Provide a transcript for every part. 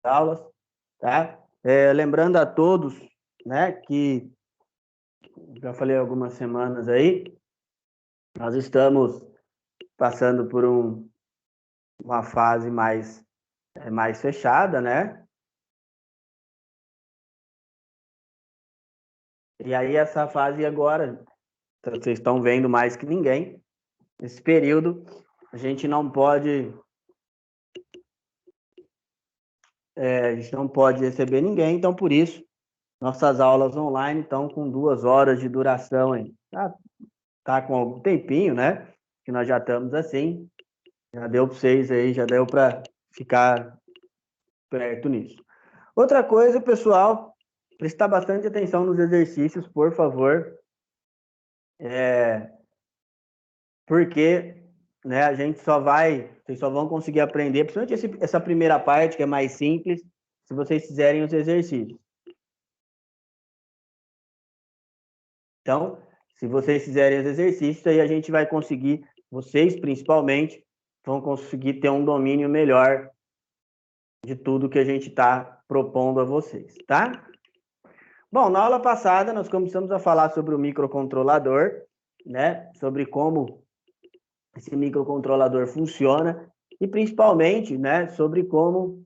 aulas, tá? Lembrando a todos, né, que já falei algumas semanas aí, nós estamos passando por uma fase mais fechada, né? E aí essa fase agora, vocês estão vendo mais que ninguém, esse período a gente não pode receber ninguém, então por isso nossas aulas online estão com 2 horas de duração aí. Tá com algum tempinho, né? Que nós já estamos assim, já deu para vocês aí, já deu para ficar perto nisso. Outra coisa, pessoal, prestar bastante atenção nos exercícios, por favor, porque, né, vocês só vão conseguir aprender, principalmente essa primeira parte, que é mais simples, se vocês fizerem os exercícios. Então, se vocês fizerem os exercícios, aí a gente vai conseguir, vocês principalmente, vão conseguir ter um domínio melhor de tudo que a gente está propondo a vocês, tá? Bom, na aula passada nós começamos a falar sobre o microcontrolador, né? Sobre como esse microcontrolador funciona e principalmente, né, sobre como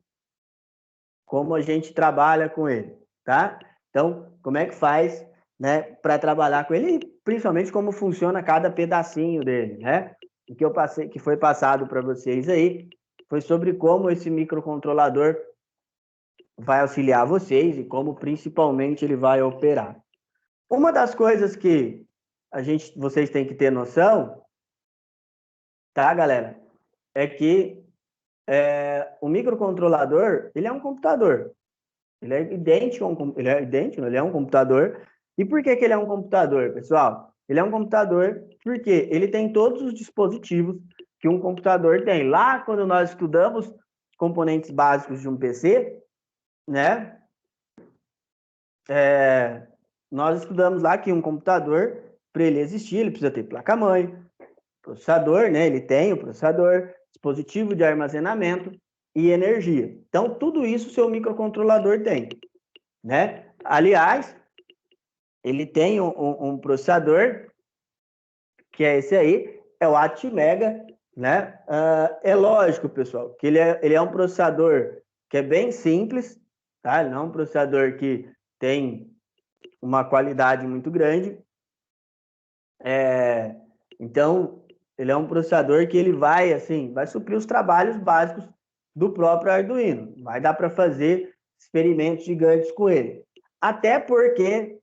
a gente trabalha com ele, tá? Então, como é que faz, né, para trabalhar com ele e principalmente como funciona cada pedacinho dele, né? O que eu passei, que foi passado para vocês aí, foi sobre como esse microcontrolador vai auxiliar vocês e como principalmente ele vai operar. Uma das coisas que vocês têm que ter noção, tá, galera, é que o microcontrolador, ele é um computador. Ele é idêntico ele é um computador. E por que ele é um computador, pessoal? Ele é um computador porque ele tem todos os dispositivos que um computador tem. Lá, quando nós estudamos componentes básicos de um PC, né? Nós estudamos lá que um computador, para ele existir, ele precisa ter placa-mãe, processador, né? Ele tem o processador, dispositivo de armazenamento e energia. Então, tudo isso o seu microcontrolador tem, né? Aliás, ele tem um processador, que é esse aí, é o Atmega, né? É lógico, pessoal, que ele é um processador que é bem simples, tá? Ele não é um processador que tem uma qualidade muito grande. Então, ele é um processador que ele vai suprir os trabalhos básicos do próprio Arduino. Vai dar para fazer experimentos gigantes com ele. Até porque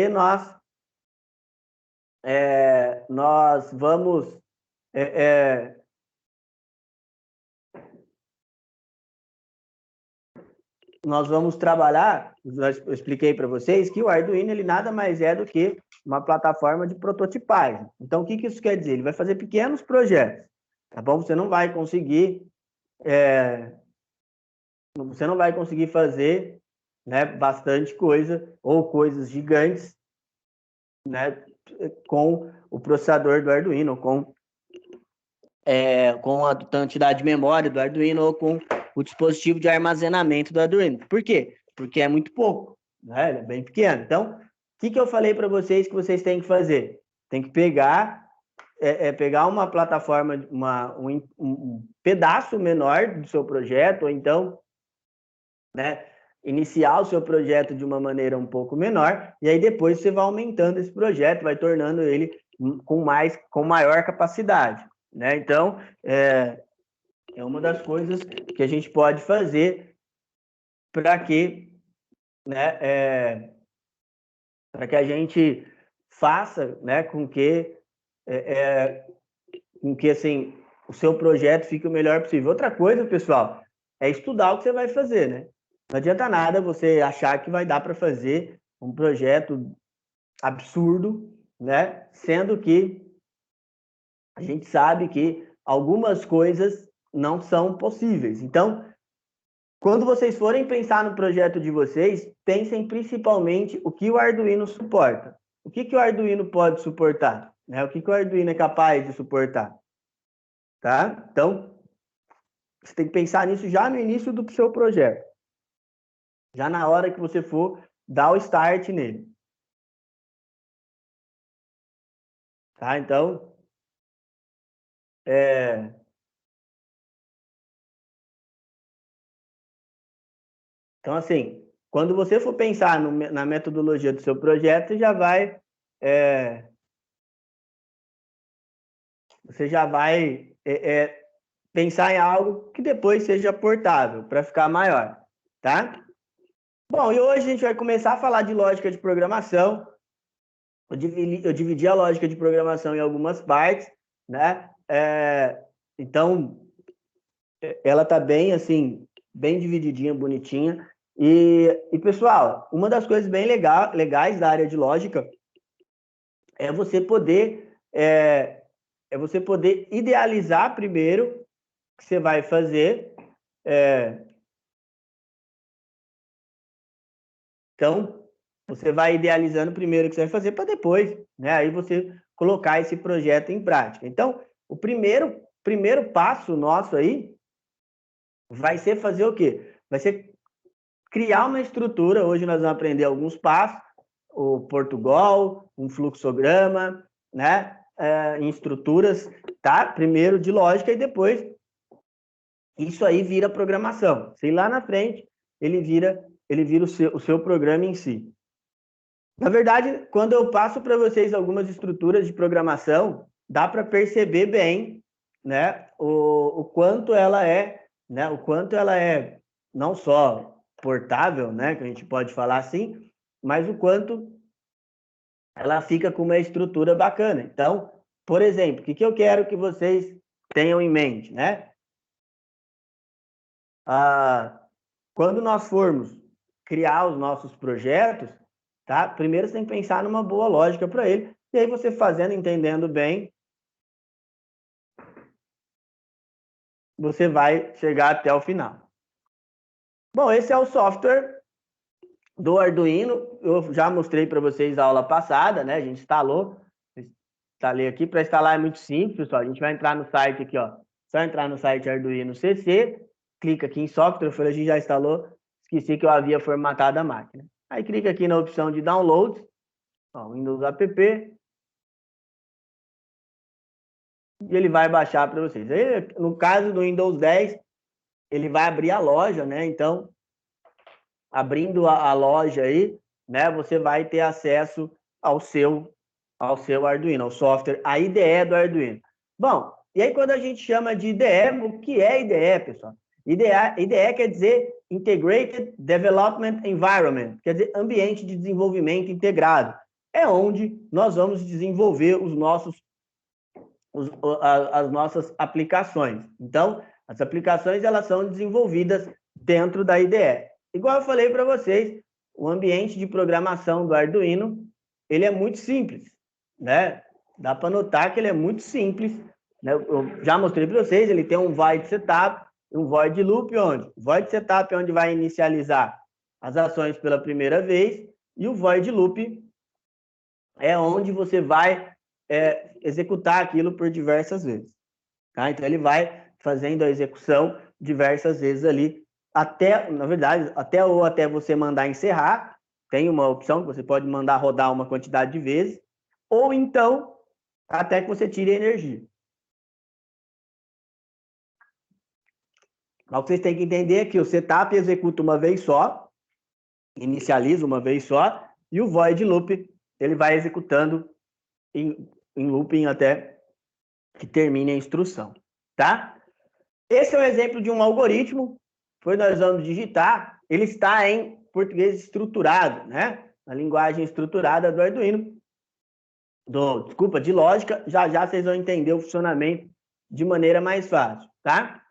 nós vamos trabalhar, eu expliquei para vocês que o Arduino ele nada mais é do que uma plataforma de prototipagem. Então, o que isso quer dizer? Ele vai fazer pequenos projetos, tá bom? Você não vai conseguir fazer, né, bastante coisa ou coisas gigantes, né, com o processador do Arduino, com a quantidade de memória do Arduino ou com o dispositivo de armazenamento do Arduino. Por quê? Porque é muito pouco, né? Ele é bem pequeno. Então, o que eu falei para vocês que vocês têm que fazer? Tem que pegar uma plataforma, um pedaço menor do seu projeto, ou então, né, iniciar o seu projeto de uma maneira um pouco menor, e aí depois você vai aumentando esse projeto, vai tornando ele com maior capacidade, né? Então, é uma das coisas que a gente pode fazer para que, né, para que a gente faça, né, com que assim, o seu projeto fique o melhor possível. Outra coisa, pessoal, é estudar o que você vai fazer, né? Não adianta nada você achar que vai dar para fazer um projeto absurdo, né? Sendo que a gente sabe que algumas coisas não são possíveis. Então, quando vocês forem pensar no projeto de vocês, pensem principalmente o que o Arduino suporta. O que o Arduino pode suportar? Né? O que o Arduino é capaz de suportar? Tá? Então, Você tem que pensar nisso já no início do seu projeto. Já na hora que você for dar o start nele. Tá? Então, assim, quando você for pensar na metodologia do seu projeto, você já vai pensar em algo que depois seja portável, para ficar maior, tá? Bom, e hoje a gente vai começar a falar de lógica de programação. Eu dividi a lógica de programação em algumas partes, né? Então, ela tá bem, assim, bem divididinha, bonitinha. E pessoal, uma das coisas bem legais da área de lógica é você poder idealizar primeiro o que você vai fazer. Então, você vai idealizando primeiro o que você vai fazer para depois, né? Aí você colocar esse projeto em prática. Então, o primeiro passo nosso aí vai ser fazer o quê? Vai ser criar uma estrutura. Hoje nós vamos aprender alguns passos, o Portugal, um fluxograma, né? Em estruturas, tá? Primeiro de lógica e depois isso aí vira programação. Se lá na frente ele vira o seu programa em si. Na verdade, quando eu passo para vocês algumas estruturas de programação, dá para perceber bem, né, o quanto ela é, né, o quanto ela é não só portável, né, que a gente pode falar assim, mas o quanto ela fica com uma estrutura bacana. Então, por exemplo, o que eu quero que vocês tenham em mente, né? Quando nós formos criar os nossos projetos, tá? Primeiro você tem que pensar numa boa lógica para ele, e aí você fazendo, entendendo bem, você vai chegar até o final. Bom, esse é o software do Arduino. Eu já mostrei para vocês a aula passada, né? A gente instalou. Instalei aqui. Para instalar é muito simples, pessoal. A gente vai entrar no site aqui, ó. Só entrar no site Arduino CC, clica aqui em software. A gente já instalou. Esqueci que eu havia formatado a máquina. Aí clica aqui na opção de download, ó, Windows App, e ele vai baixar para vocês. Aí, no caso do Windows 10, ele vai abrir a loja, né? Então, abrindo a loja aí, né, você vai ter acesso ao seu Arduino, ao software, a IDE do Arduino. Bom, e aí quando a gente chama de IDE, o que é IDE, pessoal? IDE quer dizer Integrated Development Environment, quer dizer ambiente de desenvolvimento integrado. É onde nós vamos desenvolver as nossas aplicações. Então, as aplicações elas são desenvolvidas dentro da IDE. Igual eu falei para vocês, o ambiente de programação do Arduino, ele é muito simples, né? Dá para notar que ele é muito simples, né? Eu já mostrei para vocês, ele tem um void setup e um void loop, onde? O void setup é onde vai inicializar as ações pela primeira vez, e o void loop é onde você vai executar aquilo por diversas vezes. Tá? Então, ele vai fazendo a execução diversas vezes ali, na verdade, até você mandar encerrar. Tem uma opção que você pode mandar rodar uma quantidade de vezes, ou então, até que você tire a energia. Mas o que vocês têm que entender é que o setup executa uma vez só, inicializa uma vez só, e o void loop, ele vai executando em looping até que termine a instrução, tá? Esse é um exemplo de um algoritmo, que nós vamos digitar, ele está em português estruturado, né? Na linguagem estruturada do Arduino, de lógica, já vocês vão entender o funcionamento de maneira mais fácil, tá?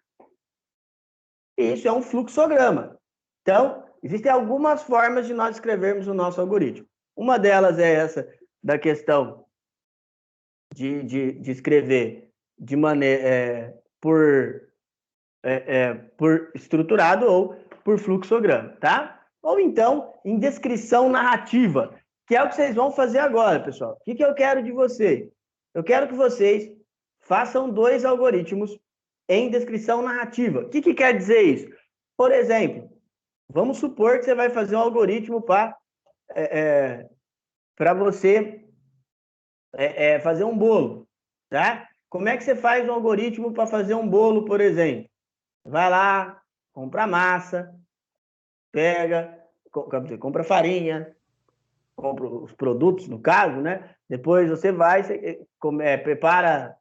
E isso é um fluxograma. Então, existem algumas formas de nós escrevermos o nosso algoritmo. Uma delas é essa da questão de escrever de maneira por estruturado ou por fluxograma, tá? Ou então em descrição narrativa, que é o que vocês vão fazer agora, pessoal. O que eu quero de vocês? Eu quero que vocês façam 2 algoritmos em descrição narrativa. O que quer dizer isso? Por exemplo, vamos supor que você vai fazer um algoritmo para você fazer um bolo, tá? Como é que você faz um algoritmo para fazer um bolo, por exemplo? Vai lá, compra massa, pega, compra farinha, compra os produtos, no caso, né? Depois você vai, prepara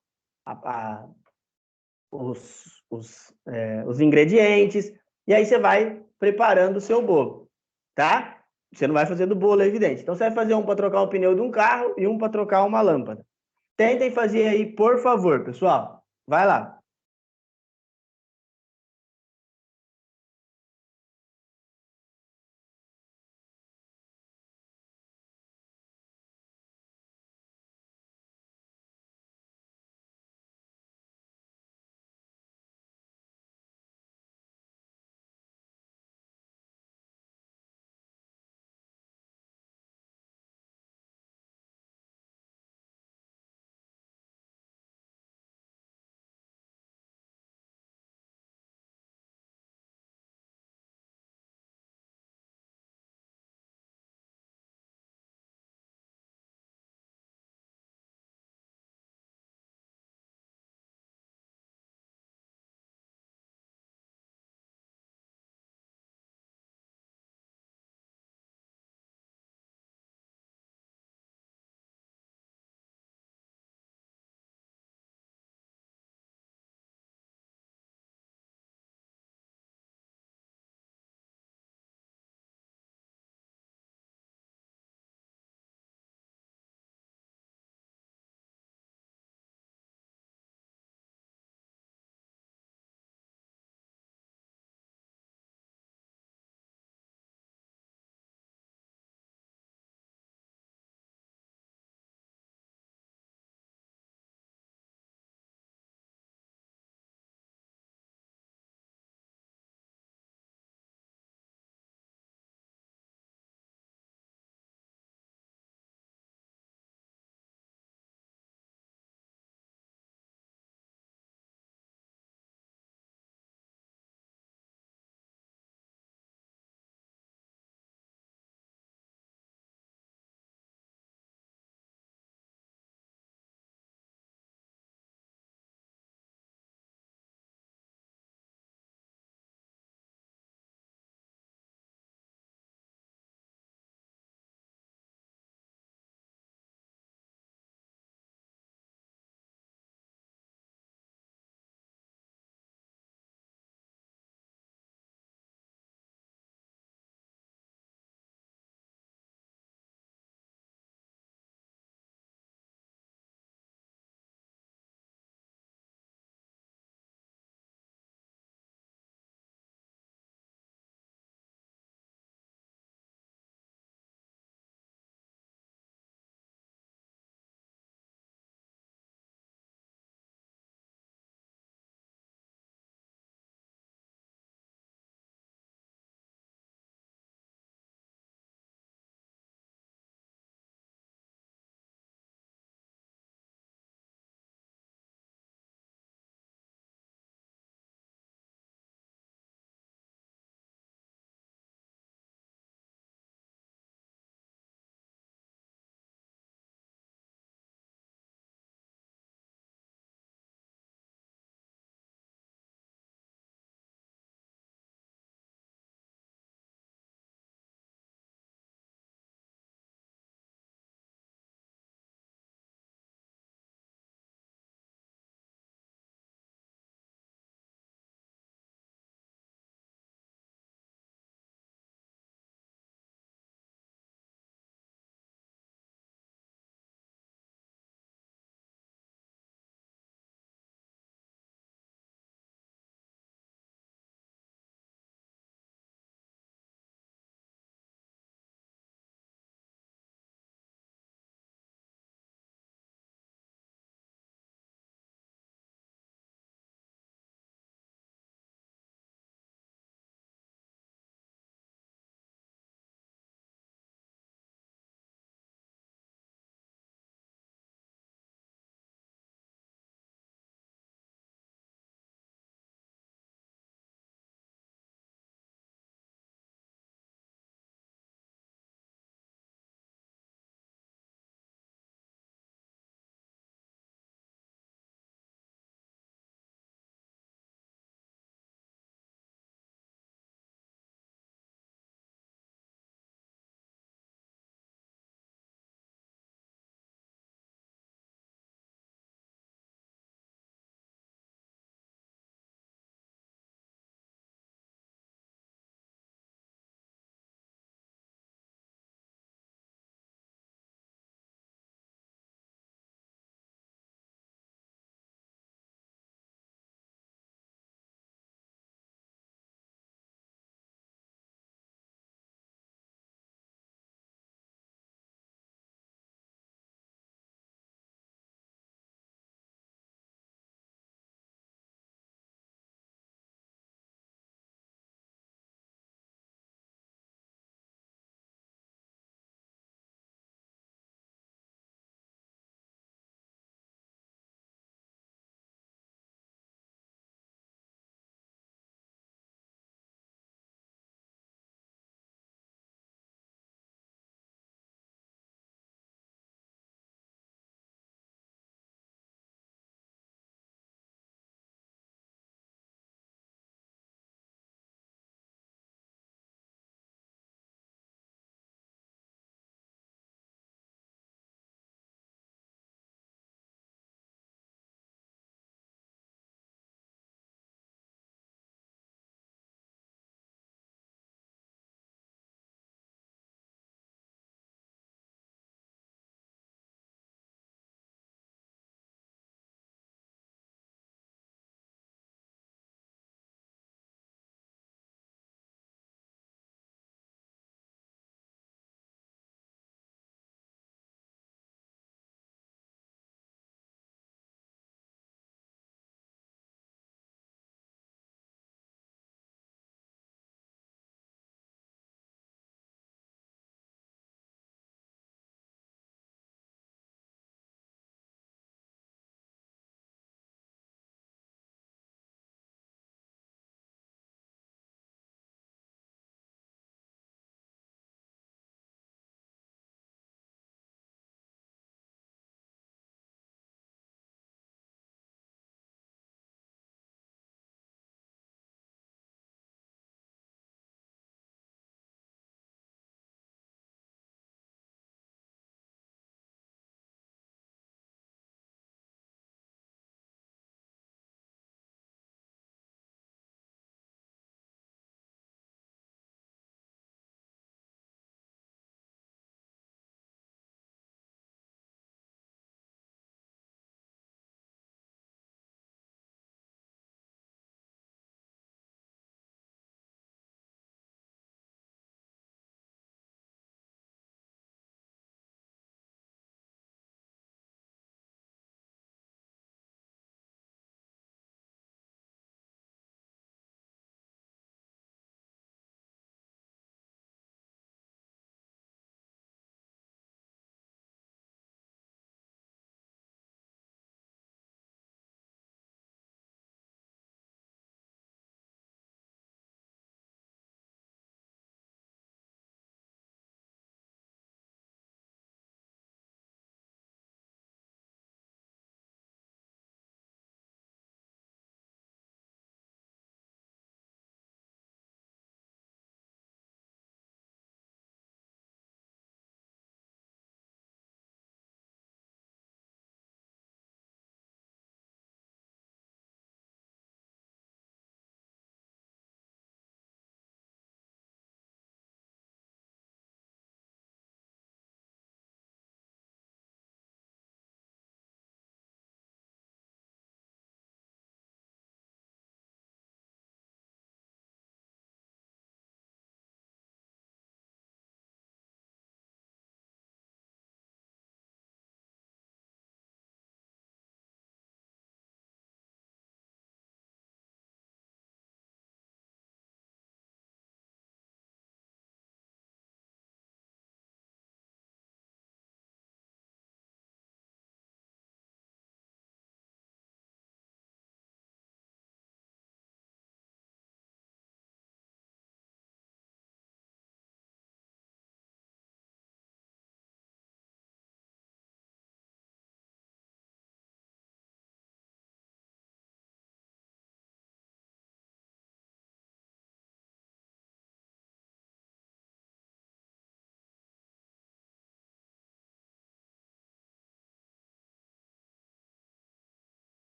os ingredientes, e aí você vai preparando o seu bolo, tá? Você não vai fazer do bolo, é evidente. Então você vai fazer um para trocar o pneu de um carro e um para trocar uma lâmpada. Tentem fazer aí, por favor, pessoal. Vai lá.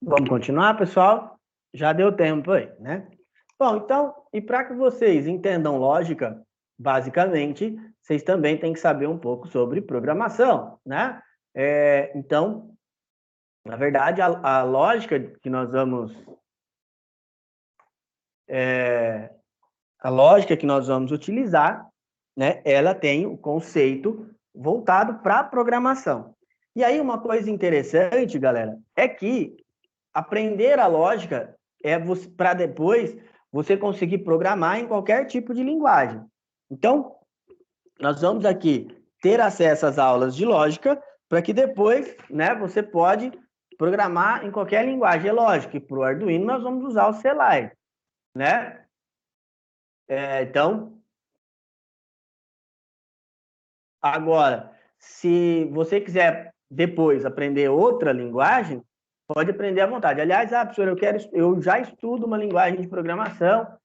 Vamos continuar, pessoal? Já deu tempo aí, né? Bom, então, e para que vocês entendam lógica, basicamente, vocês também têm que saber um pouco sobre programação, né? Então, na verdade, a lógica que nós vamos utilizar, né? Ela tem o conceito voltado para a programação. E aí, uma coisa interessante, galera, é que aprender a lógica é para depois você conseguir programar em qualquer tipo de linguagem. Então, nós vamos aqui ter acesso às aulas de lógica para que depois, né, você pode programar em qualquer linguagem. É lógico que para o Arduino nós vamos usar o CLI, né? Então, agora, se você quiser depois aprender outra linguagem, pode aprender à vontade. Aliás, professor, eu já estudo uma linguagem de programação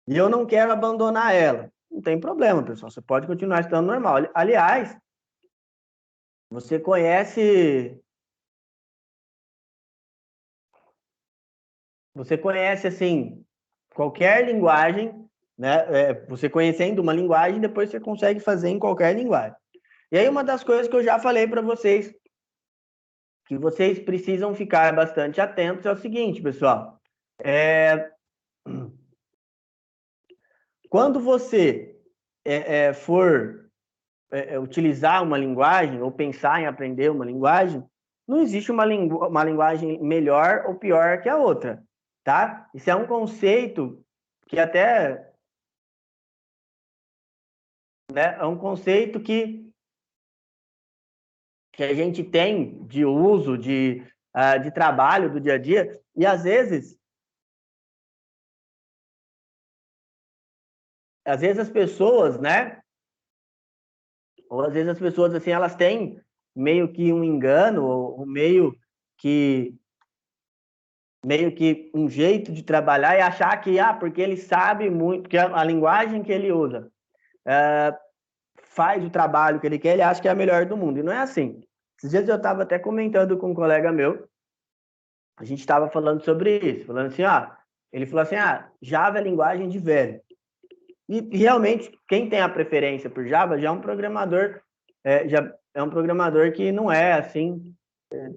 e eu não quero abandonar ela. Não tem problema, pessoal. Você pode continuar estudando normal. Aliás, você conhece assim qualquer linguagem, né? Você conhecendo uma linguagem, depois você consegue fazer em qualquer linguagem. E aí uma das coisas que eu já falei para vocês que vocês precisam ficar bastante atentos é o seguinte, pessoal. Quando você for utilizar uma linguagem ou pensar em aprender uma linguagem, não existe uma linguagem melhor ou pior que a outra, tá? Isso é um conceito que até, né, é um conceito que a gente tem de uso, de trabalho do dia a dia, e às vezes as pessoas, né, ou às vezes as pessoas, assim, elas têm meio que um engano, ou meio que um jeito de trabalhar e achar que, porque ele sabe muito, que a linguagem que ele usa faz o trabalho que ele quer, ele acha que é a melhor do mundo. E não é assim. Esses dias eu estava até comentando com um colega meu, a gente estava falando sobre isso, falando assim, ele falou assim, Java é linguagem de velho. E realmente, quem tem a preferência por Java já é um programador, já é um programador que não é assim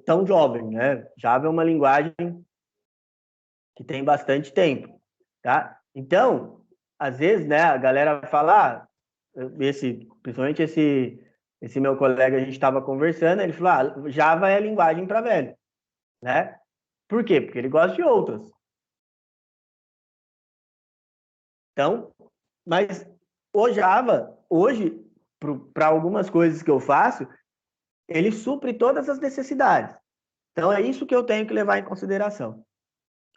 tão jovem, né? Java é uma linguagem que tem bastante tempo, tá? Então, às vezes, né, a galera fala, principalmente esse meu colega, a gente estava conversando, ele falou, Java é linguagem para velho, né? Por quê? Porque ele gosta de outras. Então, mas o Java, hoje, para algumas coisas que eu faço, ele supre todas as necessidades. Então, é isso que eu tenho que levar em consideração.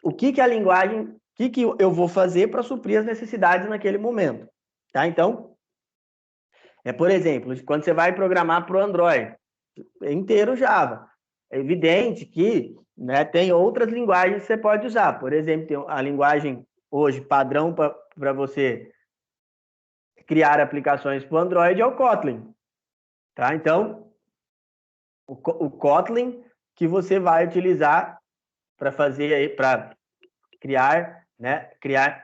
O que a linguagem, o que eu vou fazer para suprir as necessidades naquele momento, tá? Então, por exemplo, quando você vai programar para o Android, é inteiro Java. É evidente que, né, tem outras linguagens que você pode usar. Por exemplo, tem a linguagem hoje padrão para você criar aplicações para o Android é o Kotlin, tá? Então, o Kotlin que você vai utilizar para fazer aí, para criar, né, criar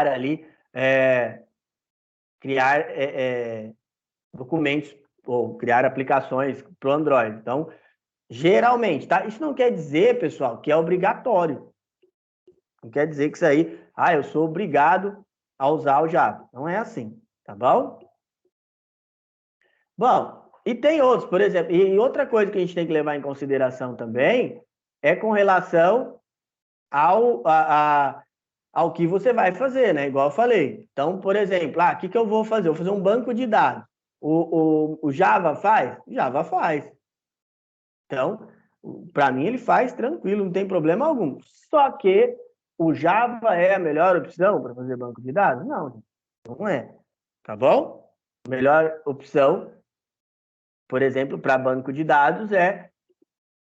ali, criar documentos ou criar aplicações para o Android. Então, geralmente, tá? Isso não quer dizer, pessoal, que é obrigatório. Não quer dizer que isso aí, eu sou obrigado a usar o Java. Não é assim, tá bom? Bom, e tem outros, por exemplo, e outra coisa que a gente tem que levar em consideração também é com relação ao que você vai fazer, né? Igual eu falei. Então, por exemplo, o que eu vou fazer? Eu vou fazer um banco de dados. O Java faz? Java faz. Então, para mim, ele faz tranquilo, não tem problema algum. Só que o Java é a melhor opção para fazer banco de dados? Não, não é. Tá bom? A melhor opção, por exemplo, para banco de dados é,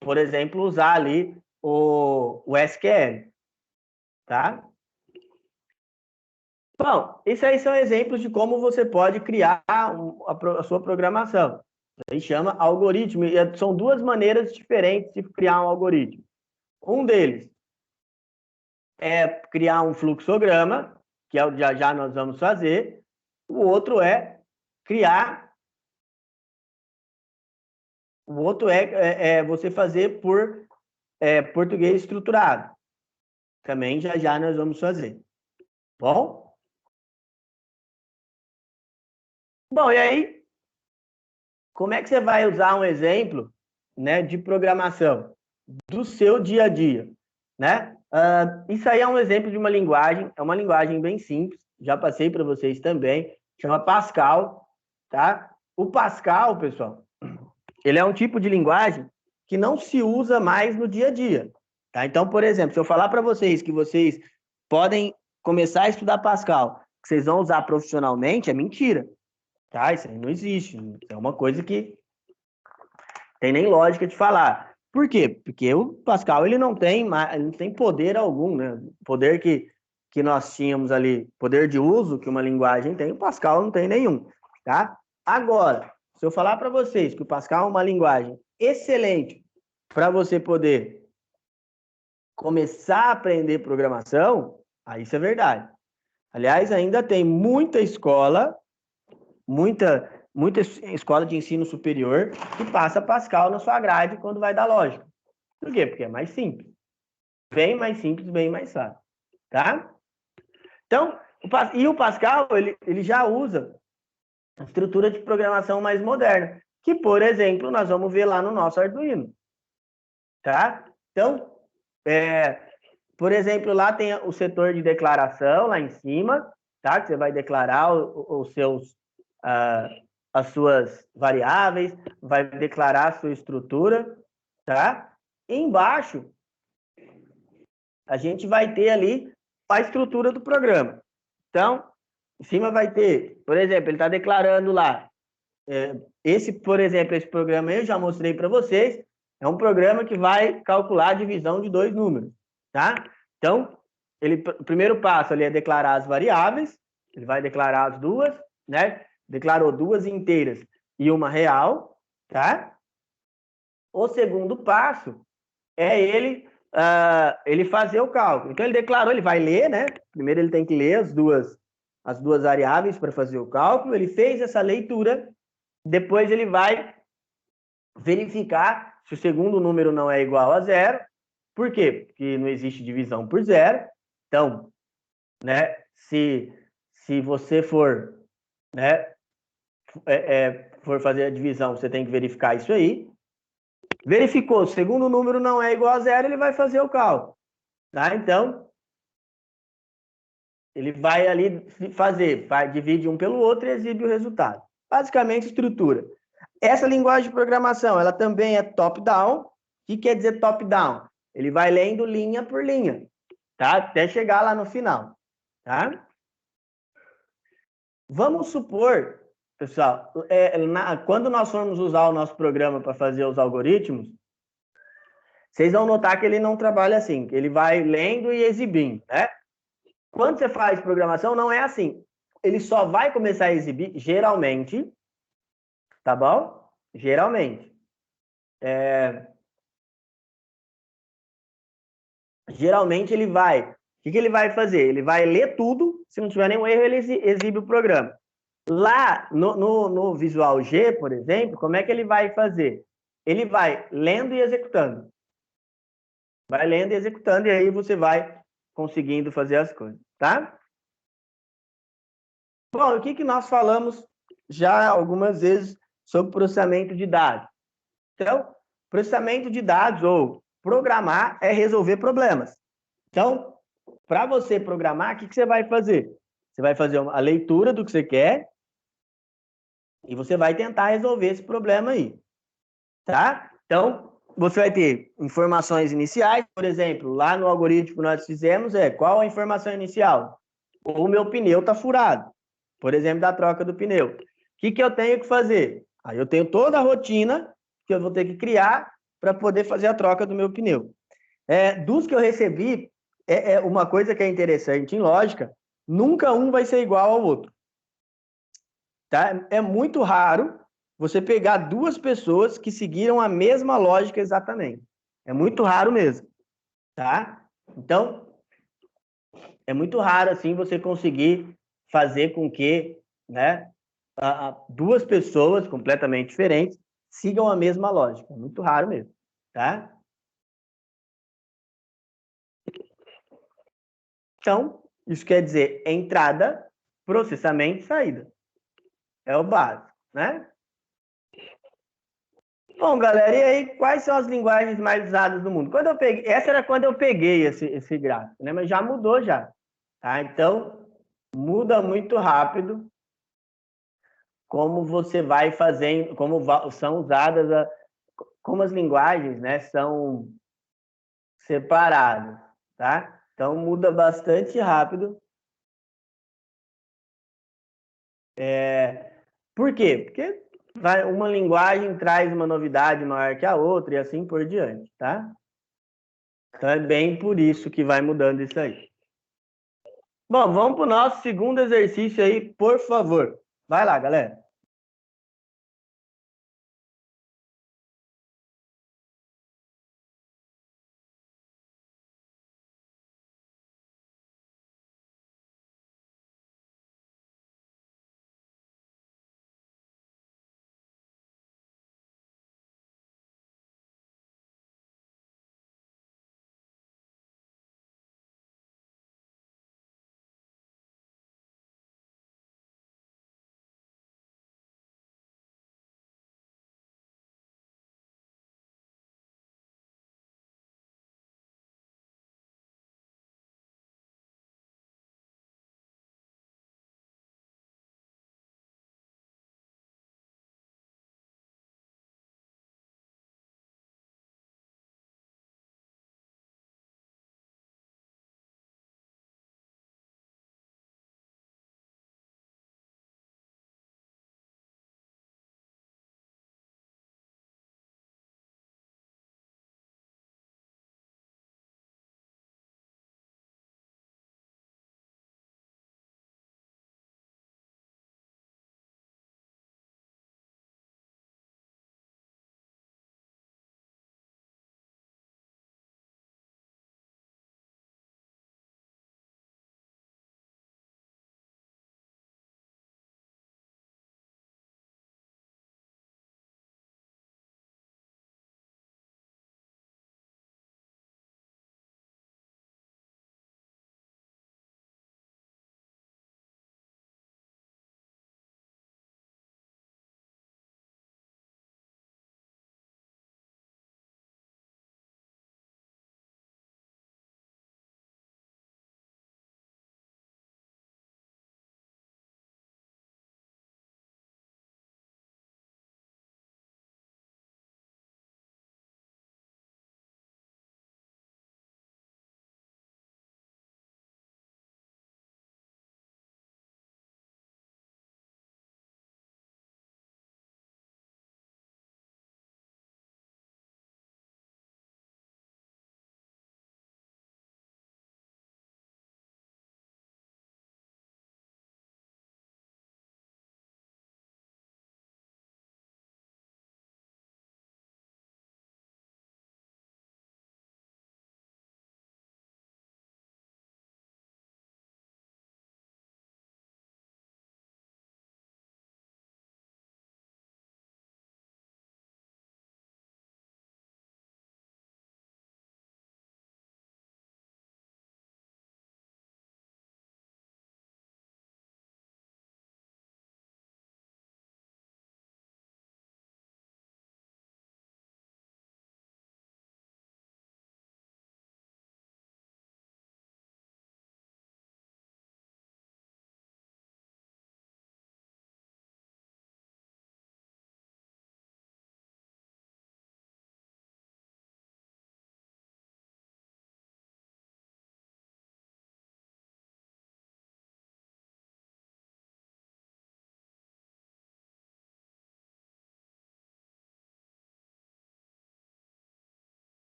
por exemplo, usar ali o SQL, tá? Bom, esses aí são exemplos de como você pode criar a sua programação. Aí chama algoritmo. E são duas maneiras diferentes de criar um algoritmo. Um deles é criar um fluxograma, que é o que já nós vamos fazer. O outro é criar. O outro é você fazer por português estruturado. Também já nós vamos fazer. Bom? Bom, e aí, como é que você vai usar um exemplo, né, de programação do seu dia a dia, né? Isso aí é um exemplo de uma linguagem, é uma linguagem bem simples, já passei para vocês também, chama Pascal, tá? O Pascal, pessoal, ele é um tipo de linguagem que não se usa mais no dia a dia, tá? Então, por exemplo, se eu falar para vocês que vocês podem começar a estudar Pascal, que vocês vão usar profissionalmente, é mentira, tá? Isso aí não existe, é uma coisa que tem nem lógica de falar. Por quê? Porque o Pascal ele não tem poder algum, né? Poder que nós tínhamos ali, poder de uso que uma linguagem tem, o Pascal não tem nenhum, tá? Agora, se eu falar para vocês que o Pascal é uma linguagem excelente para você poder começar a aprender programação, aí isso é verdade. Aliás, ainda tem muita escola escola de ensino superior que passa Pascal na sua grade quando vai dar lógica. Por quê? Porque é mais simples. Bem mais simples, bem mais fácil. Tá? Então, o Pascal, ele já usa a estrutura de programação mais moderna, que, por exemplo, nós vamos ver lá no nosso Arduino. Tá? Então, por exemplo, lá tem o setor de declaração, lá em cima, tá? Que você vai declarar os seus... as suas variáveis, vai declarar a sua estrutura, tá? E embaixo, a gente vai ter ali a estrutura do programa. Então, em cima vai ter, por exemplo, ele está declarando lá, por exemplo, esse programa aí eu já mostrei para vocês, é um programa que vai calcular a divisão de dois números, tá? Então, o primeiro passo ali é declarar as variáveis, ele vai declarar as duas, né? Declarou duas inteiras e uma real, tá? O segundo passo é ele fazer o cálculo. Então, ele declarou, ele vai ler, né? Primeiro ele tem que ler as duas variáveis para fazer o cálculo. Ele fez essa leitura, depois ele vai verificar se o segundo número não é igual a zero. Por quê? Porque não existe divisão por zero. Então, né, se você for, né, for fazer a divisão, você tem que verificar isso aí. Verificou, o segundo número não é igual a zero, ele vai fazer o cálculo. Tá? Então, ele vai ali divide um pelo outro e exibe o resultado. Basicamente, estrutura. Essa linguagem de programação, ela também é top-down. O que quer dizer top-down? Ele vai lendo linha por linha, tá? Até chegar lá no final, tá? Vamos supor, pessoal, quando nós formos usar o nosso programa para fazer os algoritmos, vocês vão notar que ele não trabalha assim, que ele vai lendo e exibindo, né? Quando você faz programação, não é assim. Ele só vai começar a exibir, geralmente, tá bom? Geralmente. Geralmente ele vai... O que ele vai fazer? Ele vai ler tudo, se não tiver nenhum erro, ele exibe o programa. Lá no Visual G, por exemplo, como é que ele vai fazer? Ele vai lendo e executando. Vai lendo e executando, e aí você vai conseguindo fazer as coisas, tá? Bom, o que nós falamos já algumas vezes sobre processamento de dados? Então, processamento de dados ou programar é resolver problemas. Então, para você programar, o que você vai fazer? Você vai fazer a leitura do que você quer e você vai tentar resolver esse problema aí, tá? Então, você vai ter informações iniciais, por exemplo, lá no algoritmo que nós fizemos qual a informação inicial? O meu pneu está furado, por exemplo, da troca do pneu. O que eu tenho que fazer? Aí eu tenho toda a rotina que eu vou ter que criar para poder fazer a troca do meu pneu. Dos que eu recebi, uma coisa que é interessante em lógica, nunca um vai ser igual ao outro. Tá? É muito raro você pegar duas pessoas que seguiram a mesma lógica exatamente. É muito raro mesmo, tá? Então, é muito raro assim você conseguir fazer com que, né, duas pessoas completamente diferentes sigam a mesma lógica. É muito raro mesmo, tá? Então, isso quer dizer entrada, processamento e saída. É o básico, né? Bom, galera, e aí, quais são as linguagens mais usadas no mundo? Quando eu peguei, essa era quando eu peguei esse gráfico, né? Mas já mudou já, tá? Então, muda muito rápido como você vai fazendo, como são usadas, como as linguagens, né, são separadas, tá? Então, muda bastante rápido. Por quê? Porque uma linguagem traz uma novidade maior que a outra e assim por diante, tá? Então é bem por isso que vai mudando isso aí. Bom, vamos para o nosso segundo exercício aí, por favor. Vai lá, galera.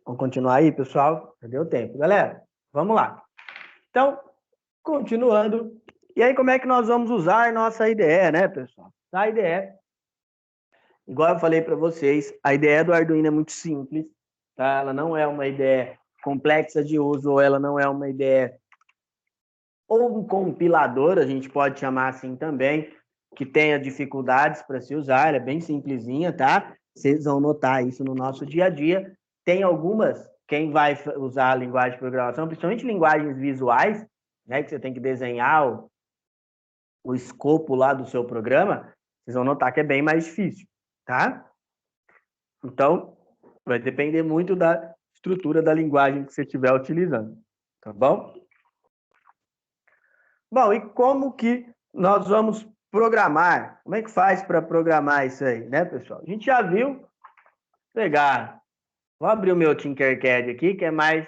Vamos continuar aí, pessoal? Já deu tempo. Galera, vamos lá. Então, continuando. E aí, como é que nós vamos usar nossa IDE, né, pessoal? A IDE, igual eu falei para vocês, a IDE do Arduino é muito simples, tá? Ela não é uma IDE complexa de uso, ou ela não é uma IDE ou um compilador, a gente pode chamar assim também, que tenha dificuldades para se usar, ela é bem simplesinha, tá? Vocês vão notar isso no nosso dia a dia. Tem algumas, quem vai usar a linguagem de programação, principalmente linguagens visuais, né, que você tem que desenhar o escopo lá do seu programa, vocês vão notar que é bem mais difícil, tá? Então, vai depender muito da estrutura da linguagem que você estiver utilizando, tá bom? Bom, e como que nós vamos programar? Como é que faz para programar isso aí, né, pessoal? A gente já viu pegar. Vou abrir o meu Tinkercad aqui, que é mais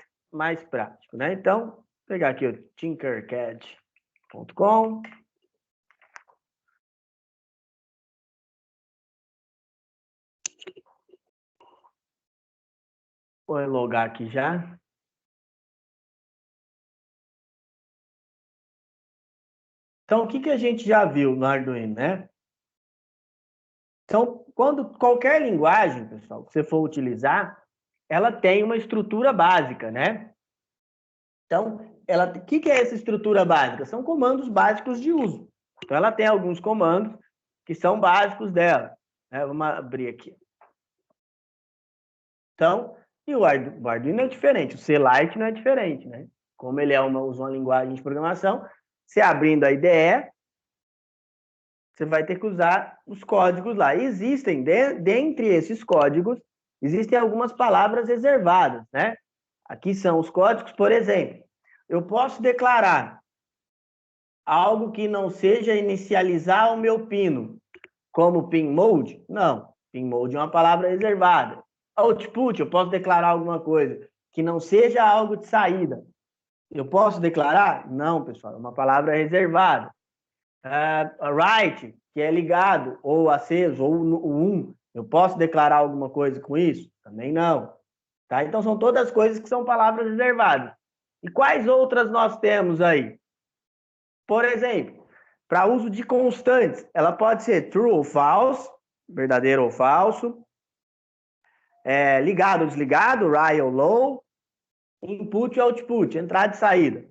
prático, né? Então, vou pegar aqui o tinkercad.com. Vou logar aqui já. Então, o que a gente já viu no Arduino, né? Então, qualquer linguagem, pessoal, que você for utilizar, ela tem uma estrutura básica, né? Então, o que é essa estrutura básica? São comandos básicos de uso. Então, ela tem alguns comandos que são básicos dela, né? Vamos abrir aqui. Então, e o Arduino é diferente, o C-Lite não é diferente, né? Como ele usa uma linguagem de programação, você abrindo a IDE, você vai ter que usar os códigos lá. E existem, dentre esses códigos, existem algumas palavras reservadas, né? Aqui são os códigos, por exemplo, eu posso declarar algo que não seja inicializar o meu pino, como pin mode? Não, pin mode é uma palavra reservada. Output, eu posso declarar alguma coisa que não seja algo de saída. Eu posso declarar? Não, pessoal, é uma palavra reservada. Write, que é ligado, ou aceso, ou o eu posso declarar alguma coisa com isso? Também não. Tá? Então, são todas coisas que são palavras reservadas. E quais outras nós temos aí? Por exemplo, para uso de constantes, ela pode ser true ou false, verdadeiro ou falso, ligado ou desligado, high ou low, input ou output, entrada e saída.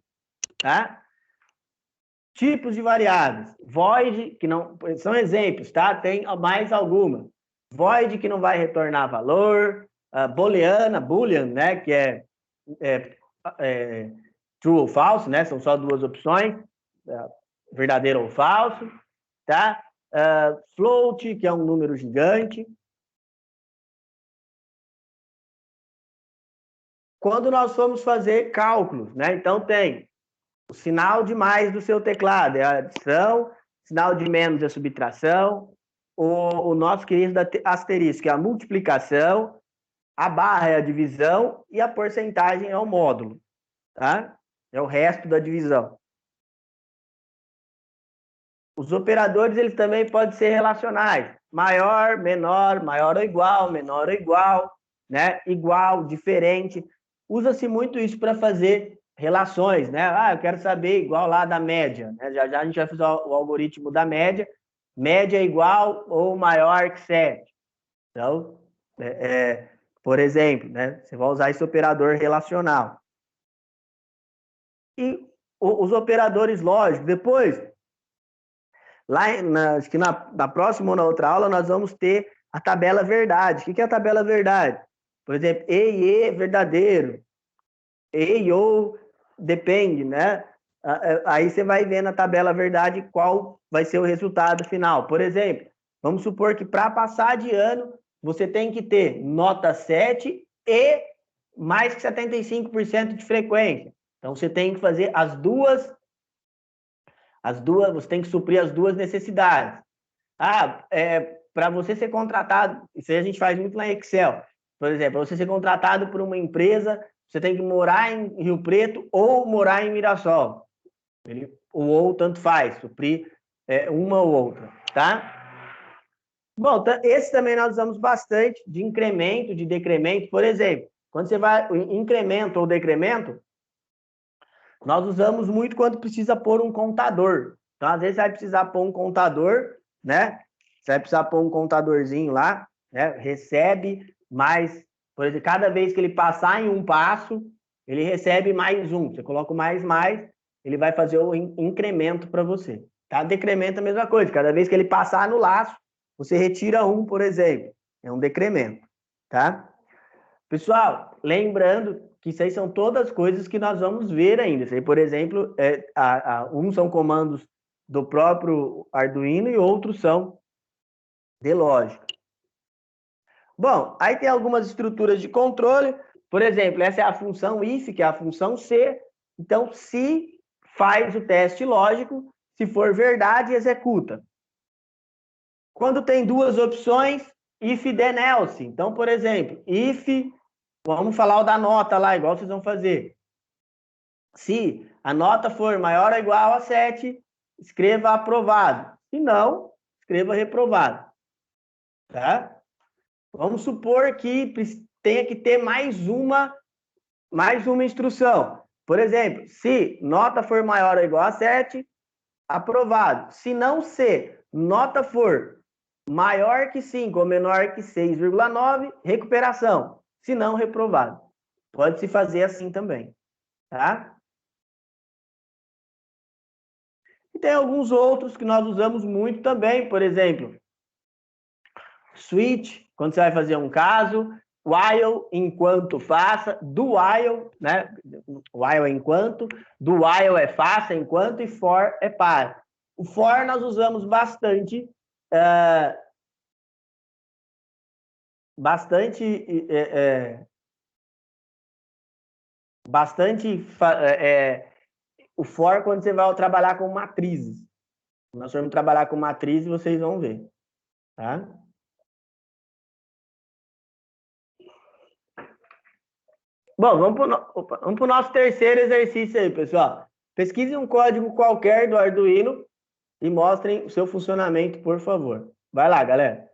Tá? Tipos de variáveis. Void, que não... São exemplos, tá? Tem mais alguma. Void, que não vai retornar valor. Boolean, né? Que é true ou falso, né? São só duas opções. Verdadeiro ou falso, tá? Float, que é um número gigante. Quando nós formos fazer cálculos, né? Então, tem o sinal de mais do seu teclado, é a adição, sinal de menos é a subtração, o nosso querido asterisco é a multiplicação, a barra é a divisão e a porcentagem é o módulo, tá? É o resto da divisão. Os operadores, eles também podem ser relacionais. Maior, menor, maior ou igual, menor ou igual, né? Igual, diferente. Usa-se muito isso para fazer relações, né? Eu quero saber igual lá da média, né? Já a gente vai fazer o algoritmo da média. Média é igual ou maior que 7. Então, por exemplo, né? Você vai usar esse operador relacional. E os operadores lógicos, depois... Lá, acho que na próxima ou na outra aula, nós vamos ter a tabela verdade. O que é a tabela verdade? Por exemplo, e é verdadeiro. E ou depende, né? Aí você vai ver na tabela verdade qual vai ser o resultado final. Por exemplo, vamos supor que para passar de ano, você tem que ter nota 7 e mais que 75% de frequência. Então, você tem que fazer você tem que suprir as duas necessidades. Para você ser contratado, isso aí a gente faz muito lá em Excel. Por exemplo, para você ser contratado por uma empresa, você tem que morar em Rio Preto ou morar em Mirassol. Ou tanto faz, suprir uma ou outra, tá? Bom, esse também nós usamos bastante de incremento, de decremento. Por exemplo, Quando você vai, o incremento ou decremento, nós usamos muito quando precisa pôr um contador. Então, às vezes, você vai precisar pôr um contador, né? Você vai precisar pôr um contadorzinho lá, né? Recebe mais, por exemplo, cada vez que ele passar em um passo, ele recebe mais um. Você coloca o mais, ele vai fazer o incremento para você. Tá? Decremento é a mesma coisa. Cada vez que ele passar no laço, você retira um, por exemplo. É um decremento, tá? Pessoal, lembrando que isso aí são todas coisas que nós vamos ver ainda. Isso aí, por exemplo, uns são comandos do próprio Arduino e outros são de lógica. Bom, aí tem algumas estruturas de controle. Por exemplo, essa é a função if, que é a função se. Então, se faz o teste lógico, se for verdade, executa. Quando tem duas opções, if then else. Então, por exemplo, if, vamos falar o da nota lá, igual vocês vão fazer. Se a nota for maior ou igual a 7, escreva aprovado. Se não, escreva reprovado. Tá? Vamos supor que tenha que ter mais uma instrução. Por exemplo, se nota for maior ou igual a 7, aprovado. Se não ser, nota for maior que 5 ou menor que 6,9, recuperação. Se não, reprovado. Pode-se fazer assim também. Tá? E tem alguns outros que nós usamos muito também, por exemplo, switch, quando você vai fazer um caso, while, enquanto faça, do while, né? While é enquanto, do while é faça, enquanto, e for é para. O for nós usamos bastante, bastante, bastante, o for quando você vai trabalhar com matrizes. Nós vamos trabalhar com matrizes, vocês vão ver, tá? Bom, vamos para o nosso terceiro exercício aí, pessoal. Pesquise um código qualquer do Arduino e mostrem o seu funcionamento, por favor. Vai lá, galera.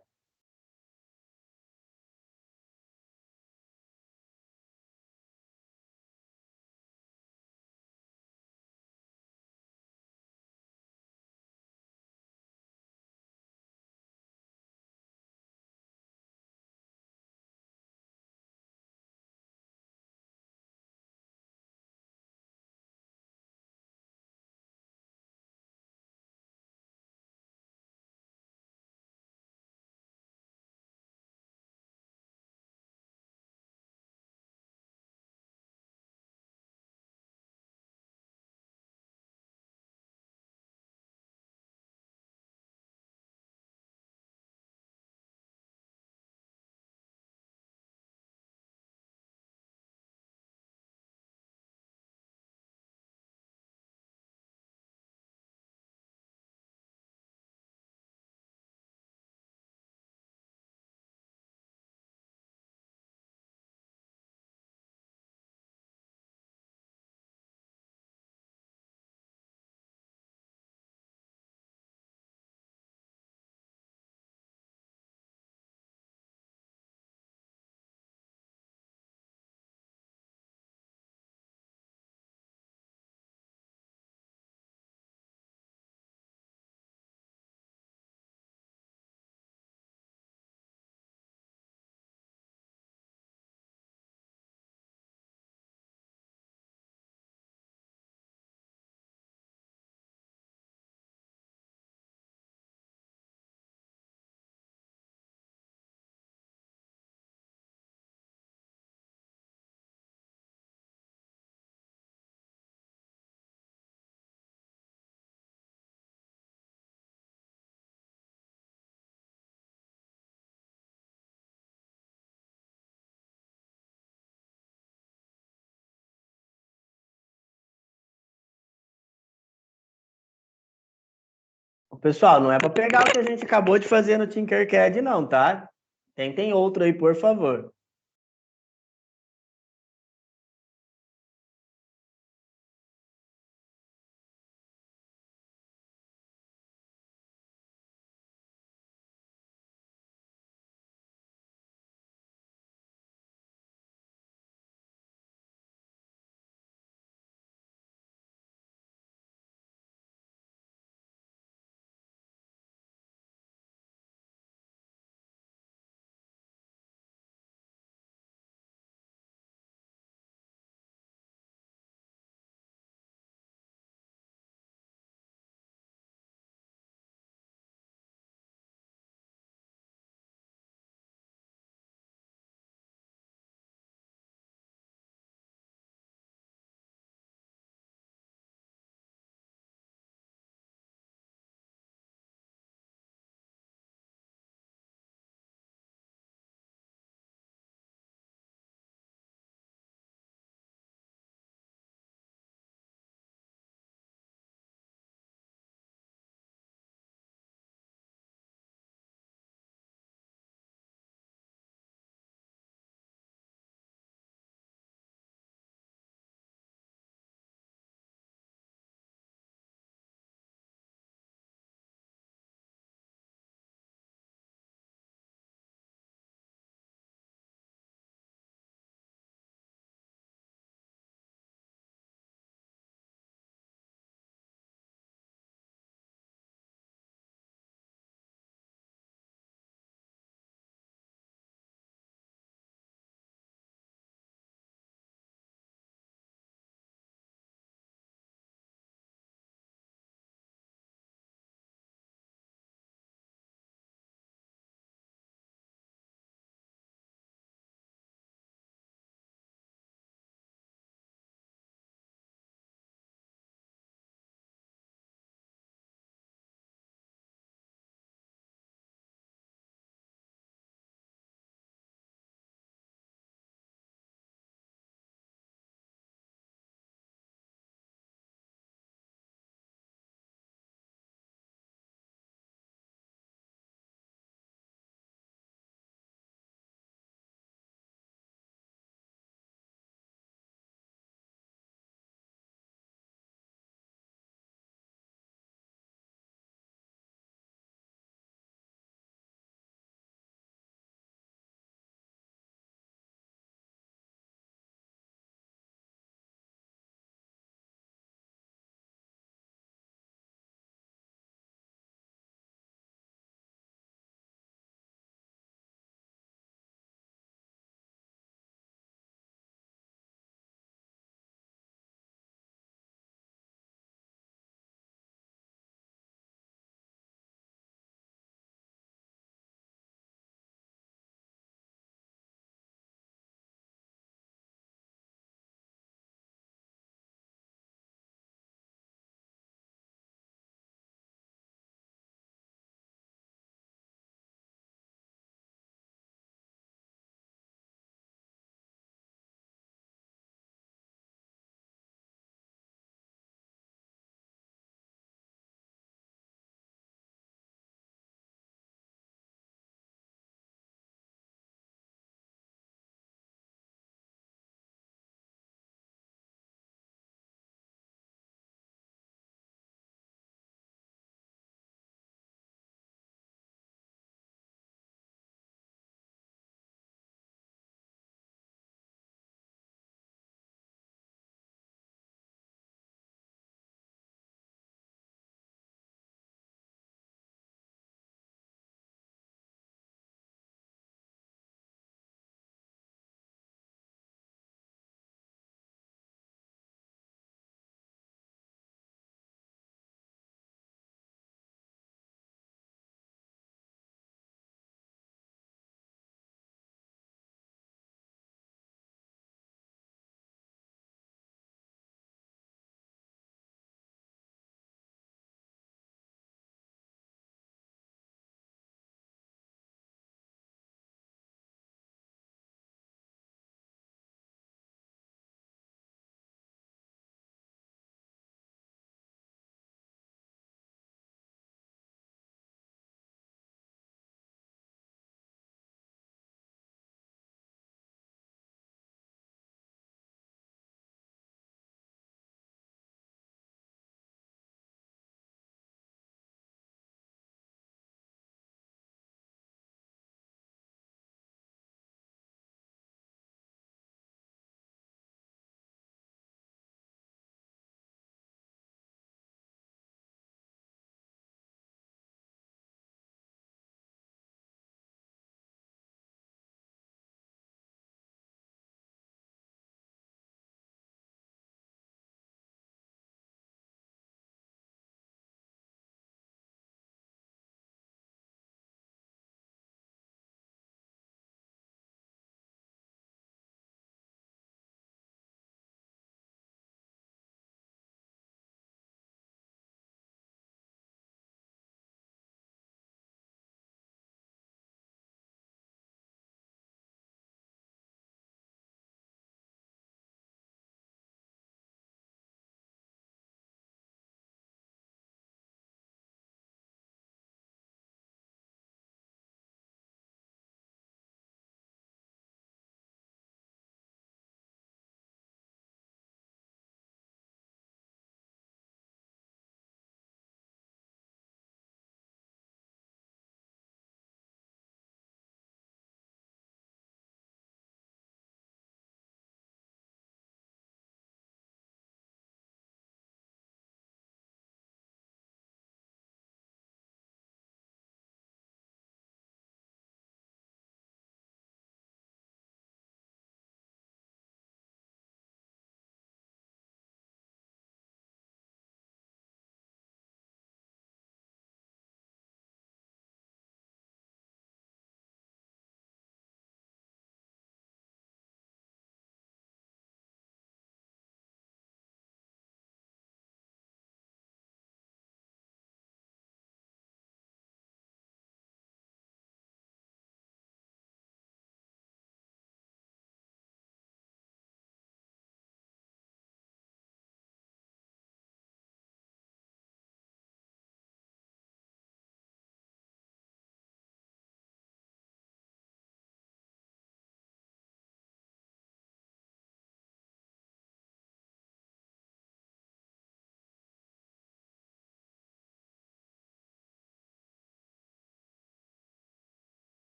Pessoal, não é para pegar o que a gente acabou de fazer no Tinkercad, não, tá? Tentem outro aí, por favor.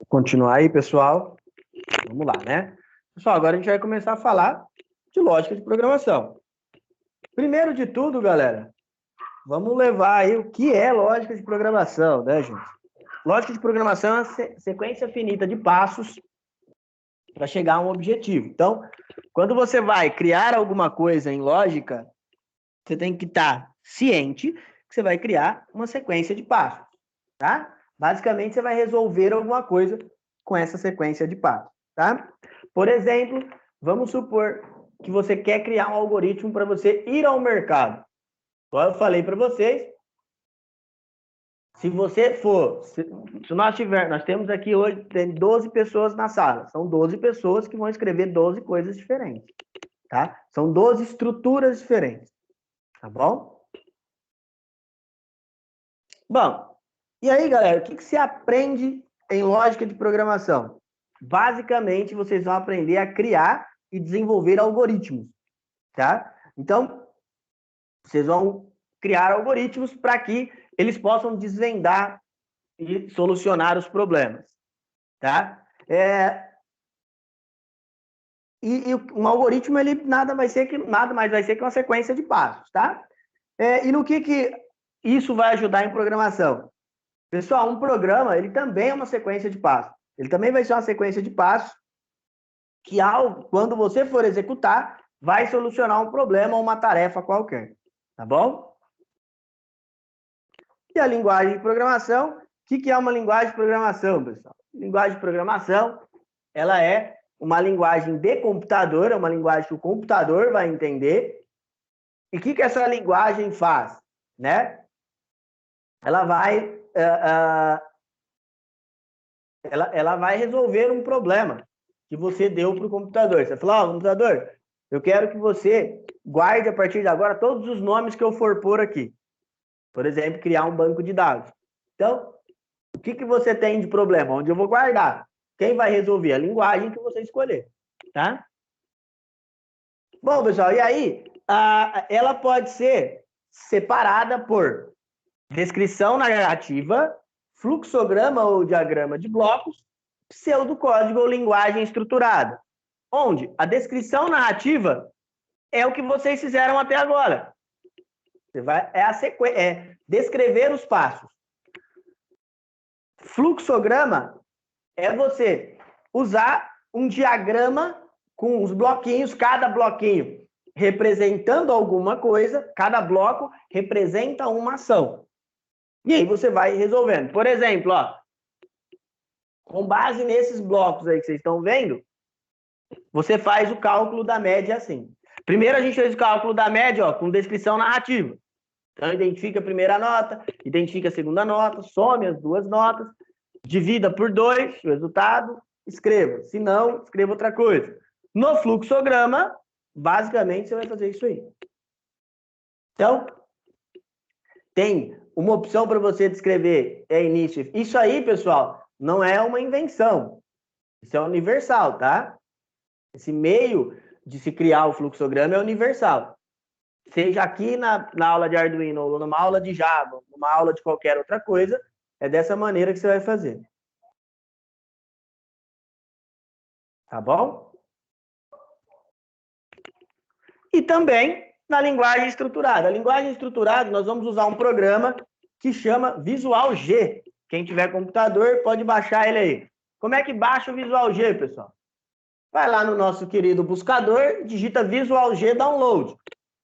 continuar aí, pessoal. Vamos lá, né? Pessoal, agora a gente vai começar a falar de lógica de programação. Primeiro de tudo, galera, vamos levar aí o que é lógica de programação, né, gente? Lógica de programação é uma sequência finita de passos para chegar a um objetivo. Então, quando você vai criar alguma coisa em lógica, você tem que estar ciente que você vai criar uma sequência de passos, tá? Basicamente, você vai resolver alguma coisa com essa sequência de passos, tá? Por exemplo, vamos supor que você quer criar um algoritmo para você ir ao mercado. Como eu falei para vocês, se você for, se nós temos aqui hoje, tem 12 pessoas na sala, são 12 pessoas que vão escrever 12 coisas diferentes, tá? São 12 estruturas diferentes, tá bom? Bom, e aí, galera, o que você aprende em lógica de programação? Basicamente, vocês vão aprender a criar e desenvolver algoritmos, tá? Então, vocês vão criar algoritmos para que eles possam desvendar e solucionar os problemas, tá? Um algoritmo, ele nada mais vai ser que uma sequência de passos, tá? E no que isso vai ajudar em programação? Pessoal, um programa, ele também é uma sequência de passos. Ele também vai ser uma sequência de passos que, quando você for executar, vai solucionar um problema ou uma tarefa qualquer, tá bom? E a linguagem de programação, o que é uma linguagem de programação, pessoal? Linguagem de programação, ela é uma linguagem de computador, é uma linguagem que o computador vai entender. E o que essa linguagem faz, né? Ela vai, ela vai resolver um problema que você deu para o computador. Você falou, computador, eu quero que você guarde a partir de agora todos os nomes que eu for pôr aqui. Por exemplo, criar um banco de dados. Então, o que você tem de problema? Onde eu vou guardar? Quem vai resolver? A linguagem que você escolher, tá? Bom, pessoal, e aí, ela pode ser separada por descrição narrativa, fluxograma ou diagrama de blocos, pseudocódigo ou linguagem estruturada. Onde a descrição narrativa é o que vocês fizeram até agora. É descrever os passos. Fluxograma é você usar um diagrama com os bloquinhos, cada bloquinho representando alguma coisa, cada bloco representa uma ação. E aí você vai resolvendo. Por exemplo, ó, com base nesses blocos aí que vocês estão vendo, você faz o cálculo da média assim. Primeiro a gente fez o cálculo da média, ó, com descrição narrativa. Então, identifica a primeira nota, identifica a segunda nota, some as duas notas, divida por 2 o resultado, escreva. Se não, escreva outra coisa. No fluxograma, basicamente, você vai fazer isso aí. Então, tem uma opção para você descrever início. Isso aí, pessoal, não é uma invenção. Isso é universal, tá? Esse meio de se criar o fluxograma é universal. Seja aqui na aula de Arduino, ou numa aula de Java, numa aula de qualquer outra coisa, é dessa maneira que você vai fazer. Tá bom? E também na linguagem estruturada. A linguagem estruturada, nós vamos usar um programa que chama Visual G. Quem tiver computador, pode baixar ele aí. Como é que baixa o Visual G, pessoal? Vai lá no nosso querido buscador, digita Visual G Download.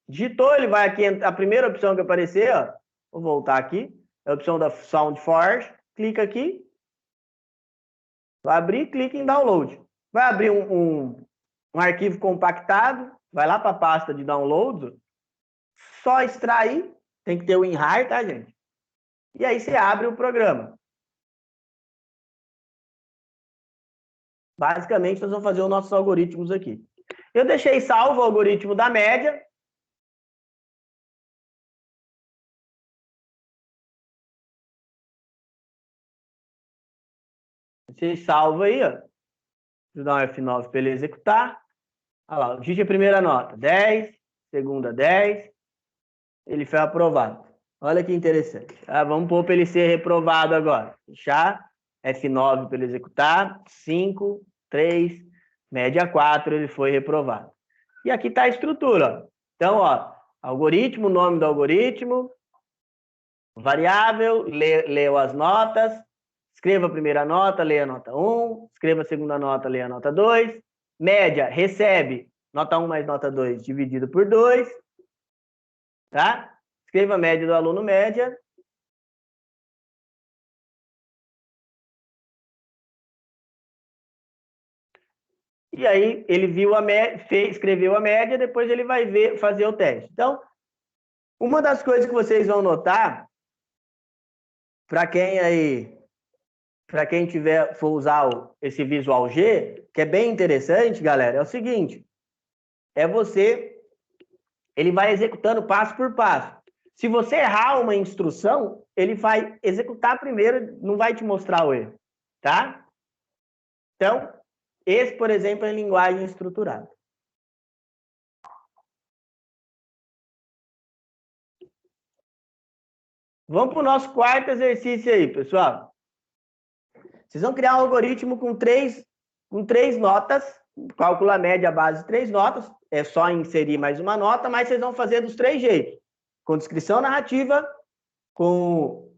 Digitou, ele vai aqui, a primeira opção que aparecer, ó, vou voltar aqui, é a opção da SoundForge, clica aqui, vai abrir, clica em Download. Vai abrir um arquivo compactado, vai lá para a pasta de download, só extrair, tem que ter o WinRAR, tá, gente? E aí você abre o programa. Basicamente, nós vamos fazer os nossos algoritmos aqui. Eu deixei salvo o algoritmo da média. Você salva aí, ó. Vou dar um F9 para ele executar. Olha lá, digite a primeira nota, 10, segunda 10, ele foi aprovado. Olha que interessante. Vamos pôr para ele ser reprovado agora. Fechar. F9 para ele executar, 5, 3, média 4, ele foi reprovado. E aqui está a estrutura. Ó. Então, ó, algoritmo, nome do algoritmo, variável, leu as notas, escreva a primeira nota, leia a nota 1, escreva a segunda nota, leia a nota 2, média, recebe nota 1 mais nota 2 dividido por 2, tá? Escreva a média do aluno média. E aí ele viu a média, escreveu a média, depois ele vai fazer o teste. Então, uma das coisas que vocês vão notar, para quem for usar esse Visual G, que é bem interessante, galera, é o seguinte, ele vai executando passo por passo. Se você errar uma instrução, ele vai executar primeiro, não vai te mostrar o erro, tá? Então, esse, por exemplo, é linguagem estruturada. Vamos para o nosso quarto exercício aí, pessoal. Vocês vão criar um algoritmo com três notas, calcula a média base de 3 notas, é só inserir mais uma nota, mas vocês vão fazer dos 3 jeitos. Com descrição narrativa, com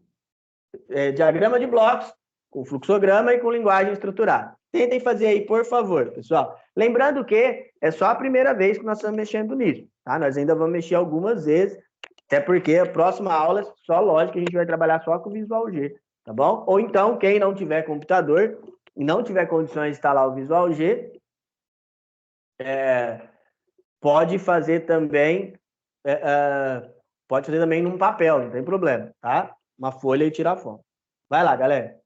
diagrama de blocos, com fluxograma e com linguagem estruturada. Tentem fazer aí, por favor, pessoal. Lembrando que é só a primeira vez que nós estamos mexendo nisso, tá? Nós ainda vamos mexer algumas vezes, até porque a próxima aula, só lógico, a gente vai trabalhar só com o Visual G, tá bom? Ou então, quem não tiver computador e não tiver condições de instalar o Visual G, pode fazer também num papel, não tem problema, tá? Uma folha e tirar foto. Vai lá, galera.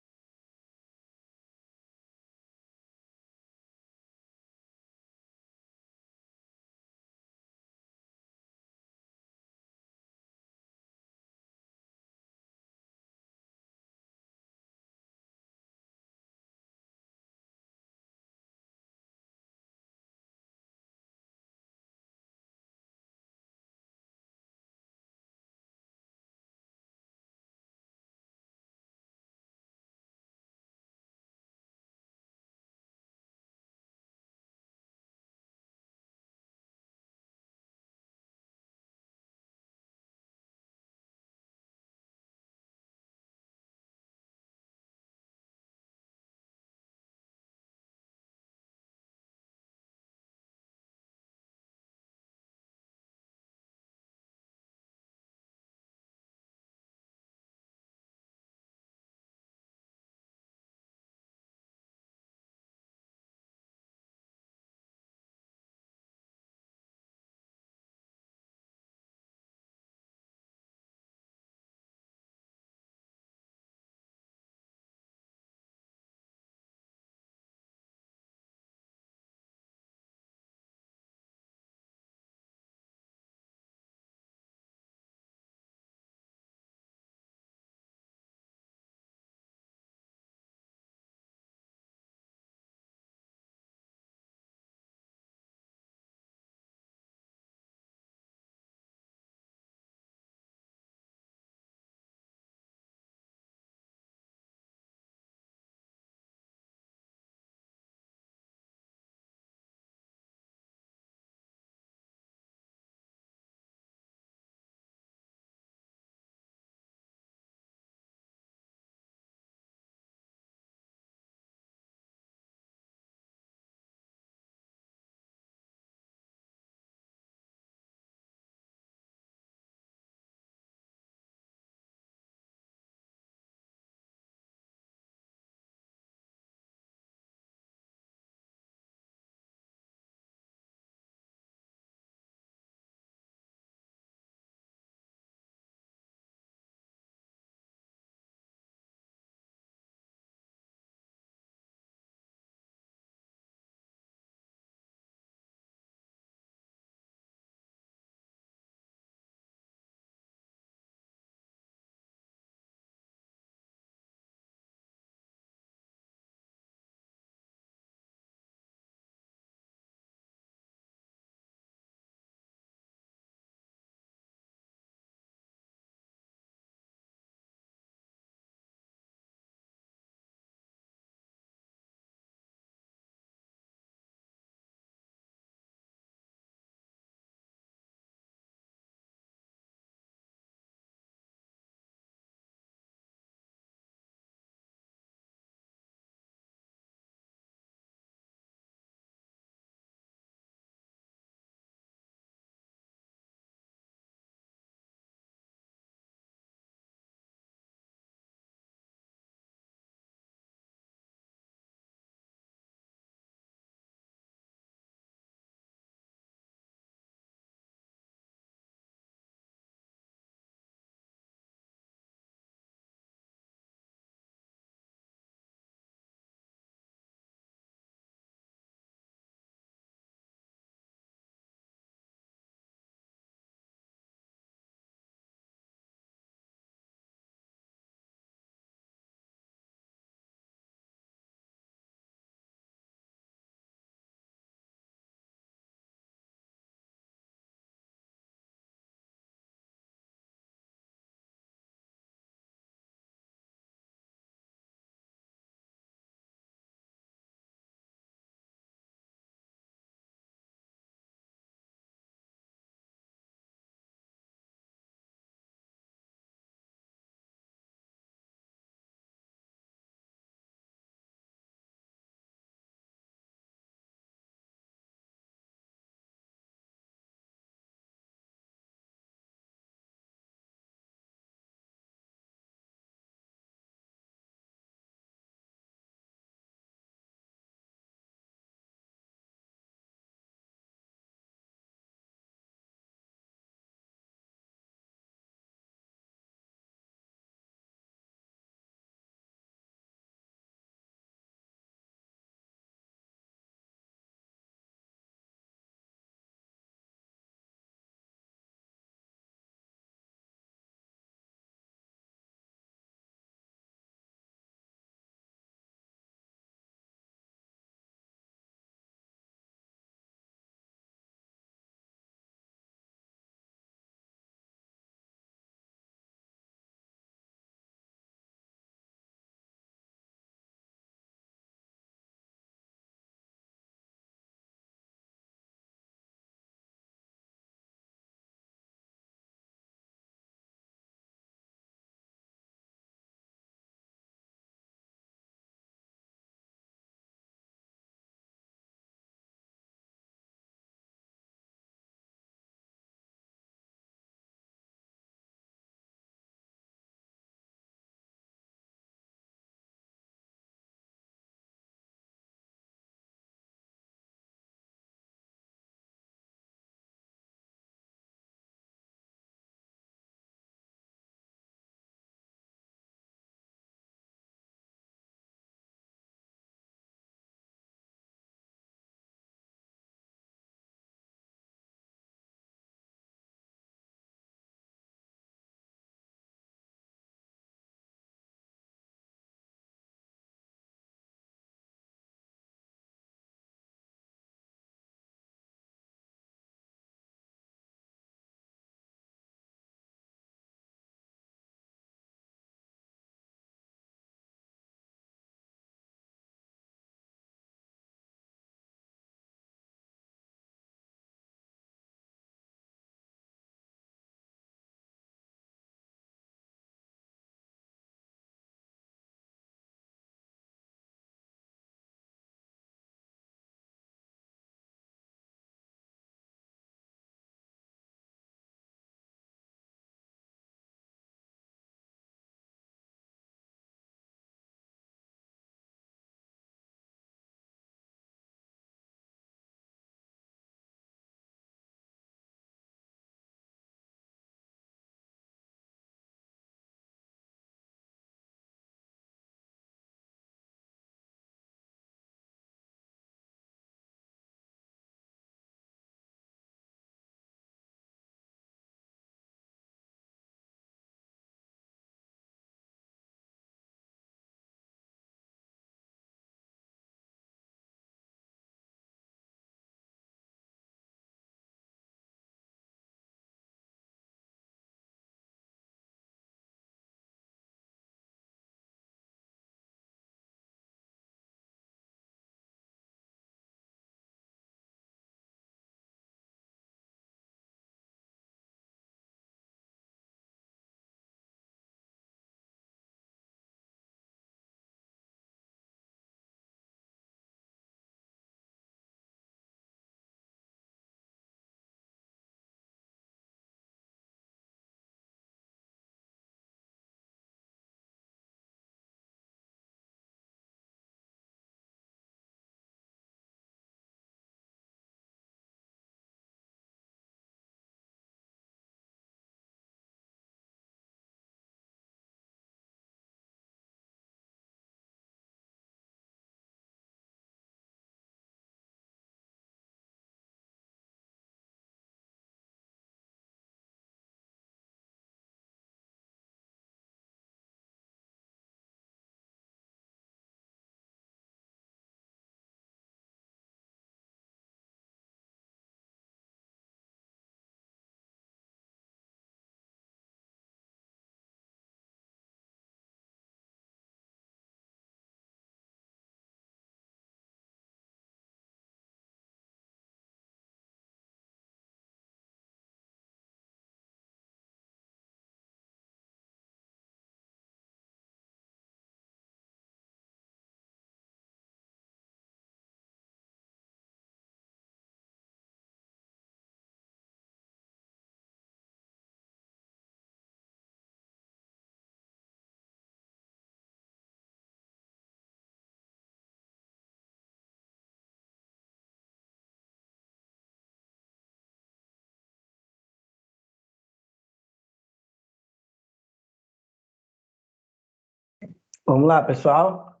Vamos lá, pessoal.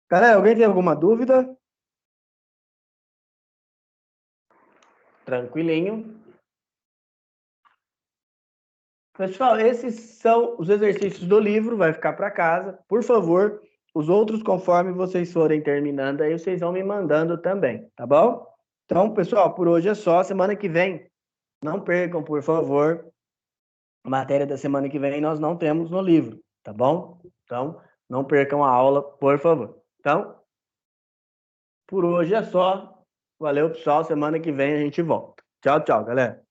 Galera, alguém tem alguma dúvida? Tranquilinho. Pessoal, esses são os exercícios do livro, vai ficar para casa. Por favor, os outros, conforme vocês forem terminando, aí vocês vão me mandando também, tá bom? Então, pessoal, por hoje é só. Semana que vem, não percam, por favor. A matéria da semana que vem nós não temos no livro, tá bom? Então, não percam a aula, por favor. Então, por hoje é só. Valeu, pessoal. Semana que vem a gente volta. Tchau, tchau, galera.